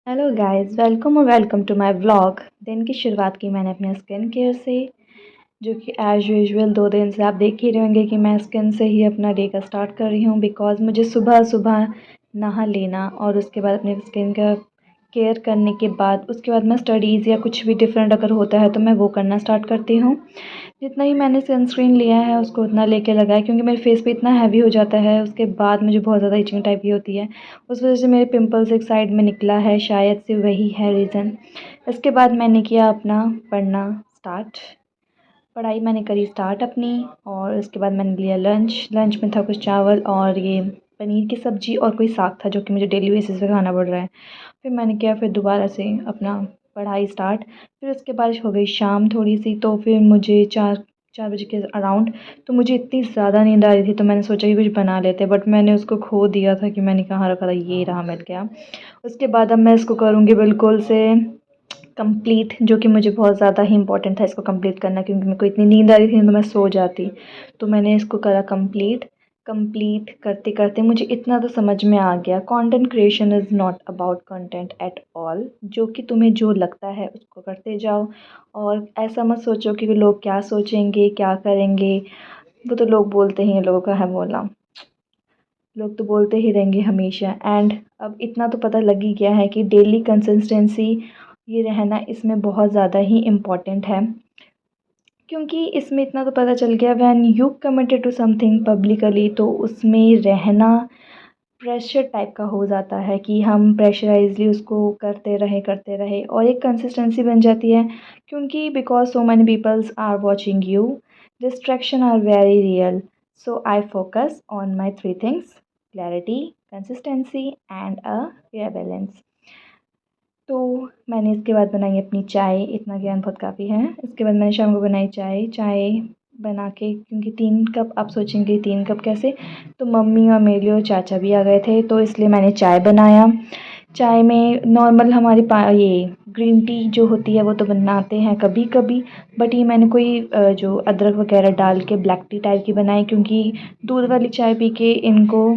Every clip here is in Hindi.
Hello guys, welcome to my vlog. दिन की शुरुआत की मैंने अपने स्किन केयर से, जो कि एज़ यूजुअल 2 दिन से आप देख ही रहे होंगे कि मैं स्किन से ही अपना डे का स्टार्ट कर रही हूँ। बिकॉज़ मुझे सुबह-सुबह नहा लेना और उसके बाद अपने स्किन का केयर करने के बाद उसके बाद मैं स्टडीज़ या कुछ भी डिफरेंट अगर होता है तो मैं वो करना स्टार्ट करती हूँ। जितना ही मैंने सनस्क्रीन लिया है उसको उतना लेके लगाया, क्योंकि मेरे फेस पे इतना हैवी हो जाता है उसके बाद मुझे बहुत ज़्यादा इचिंग टाइप की होती है। उस वजह से मेरे पिंपल्स एक साइड में निकला है, शायद से वही है रीज़न। इसके बाद मैंने किया अपना पढ़ना स्टार्ट। पढ़ाई मैंने करी स्टार्ट अपनी, और उसके बाद मैंने लिया लंच। लंच में था कुछ चावल और ये पनीर की सब्ज़ी और कोई साग था जो कि मुझे डेली बेसिस पे खाना पड़ रहा है। फिर मैंने किया फिर दोबारा से अपना पढ़ाई स्टार्ट। फिर उसके बाद हो गई शाम थोड़ी-सी, तो फिर मुझे 4 बजे के अराउंड तो मुझे इतनी ज़्यादा नींद आ रही थी, तो मैंने सोचा कि कुछ बना लेते हैं, बट मैंने उसको खो दिया था कि मैंने कहाँ रखा था, ये रहा मिल गया। उसके बाद अब मैं इसको करूँगी बिल्कुल से कंप्लीट, जो कि मुझे बहुत ज़्यादा ही इम्पोर्टेंट था इसको कंप्लीट करना, क्योंकि मेरे को इतनी नींद आ रही थी तो मैं सो जाती। तो मैंने इसको करा कंप्लीट। कंप्लीट करते-करते मुझे इतना तो समझ में आ गया, content creation is not about content at all. जो कि तुम्हें जो लगता है उसको करते जाओ, और ऐसा मत सोचो कि लोग क्या सोचेंगे, क्या करेंगे। वो तो लोग बोलते ही हैं, लोगों का है बोलना। लोग तो बोलते ही रहेंगे हमेशा। एंड अब इतना तो पता लग ही गया है कि डेली कंसिस्टेंसी ये रहना इसमें बहुत ज़्यादा ही इम्पोर्टेंट है, क्योंकि इसमें इतना तो पता चल गया, when you committed to something publicly, तो उसमें रहना प्रेशर टाइप का हो जाता है कि हम प्रेशराइज़ली उसको करते रहे और एक कंसिस्टेंसी बन जाती है। क्योंकि because so many peoples are watching you, distraction are very real. So I focus on my 3 things: clarity, consistency and a fair balance. तो मैंने इसके बाद बनाई अपनी चाय। इतना ज्ञान बहुत काफ़ी है। इसके बाद मैंने शाम को बनाई चाय। चाय बना के, क्योंकि 3 कप, आप सोचेंगे 3 कप कैसे, तो मम्मी और मेरे लिए और चाचा भी आ गए थे, तो इसलिए मैंने चाय बनाया। चाय में नॉर्मल हमारी ये ग्रीन टी जो होती है वो तो बनाते हैं कभी कभी, बट ये मैंने कोई जो अदरक वगैरह डाल के ब्लैक टी टाइप की बनाई, क्योंकि दूध वाली चाय पी के इनको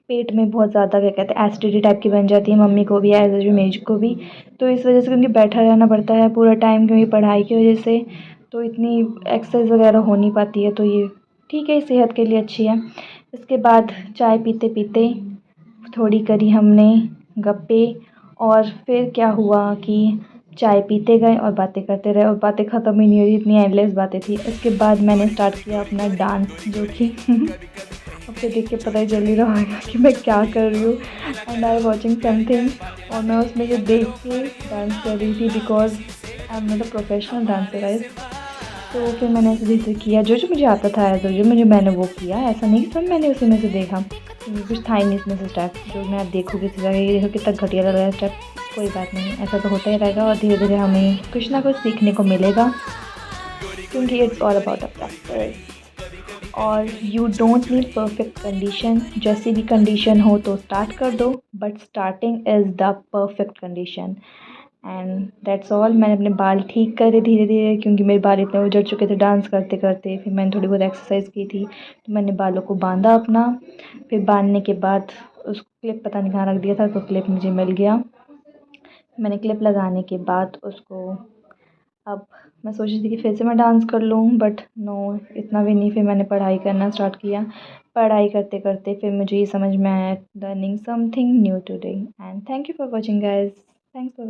पेट में बहुत ज़्यादा क्या कहते हैं एसिडिटी टाइप की बन जाती है, मम्मी को भी एज एज मेज को भी। तो इस वजह से, क्योंकि बैठा रहना पड़ता है पूरा टाइम, क्योंकि पढ़ाई की वजह से, तो इतनी एक्सरसाइज वगैरह हो नहीं पाती है, तो ये ठीक है, सेहत के लिए अच्छी है। इसके बाद चाय पीते पीते थोड़ी करी हमने गप्पे, और फिर क्या हुआ कि चाय पीते गए और बातें करते रहे, और बातें ख़त्म ही नहीं हो रही, इतनी एंडलेस बातें थी। इसके बाद मैंने स्टार्ट किया अपना डांस, जो कि आपको देख के पता ही चल ही रहा होगा कि मैं क्या कर रही हूँ। एंड आई वॉचिंग समथिंग, और मैं उसमें से देख के डांस कर रही थी, because I am not a professional dancer guys. तो फिर मैंने ऐसे धीरे किया, जो जो मुझे आता था, जो जो मुझे मैंने वो किया। ऐसा नहीं कि सब मैंने उसी में से देखा, क्योंकि कुछ था ही नहीं इसमें से स्टेप जो मैं अब देखूँगी सीधा ये देखो कितना घटिया लग रहा है स्टेप। कोई बात नहीं, ऐसा तो होता ही रहेगा, और धीरे धीरे हमें कुछ ना कुछ सीखने को मिलेगा, क्योंकि it's all about a practice. और you don't need perfect condition. जैसी भी कंडीशन हो तो स्टार्ट कर दो, but starting is the perfect condition. And that's all. मैंने अपने बाल ठीक करे धीरे धीरे, क्योंकि मेरे बाल इतने उजड़ चुके थे डांस करते करते। फिर मैंने थोड़ी बहुत एक्सरसाइज की थी, तो मैंने बालों को बांधा अपना। फिर बांधने के बाद उस क्लिप पता नहीं कहाँ रख दिया था, तो क्लिप मुझे मिल गया। मैंने क्लिप लगाने के बाद उसको, अब मैं सोच रही थी कि फिर से मैं डांस कर लूँ, बट नो, इतना भी नहीं। फिर मैंने पढ़ाई करना स्टार्ट किया। पढ़ाई करते करते फिर मुझे ये समझ में आया, learning something new today. And thank you for watching guys. Thanks for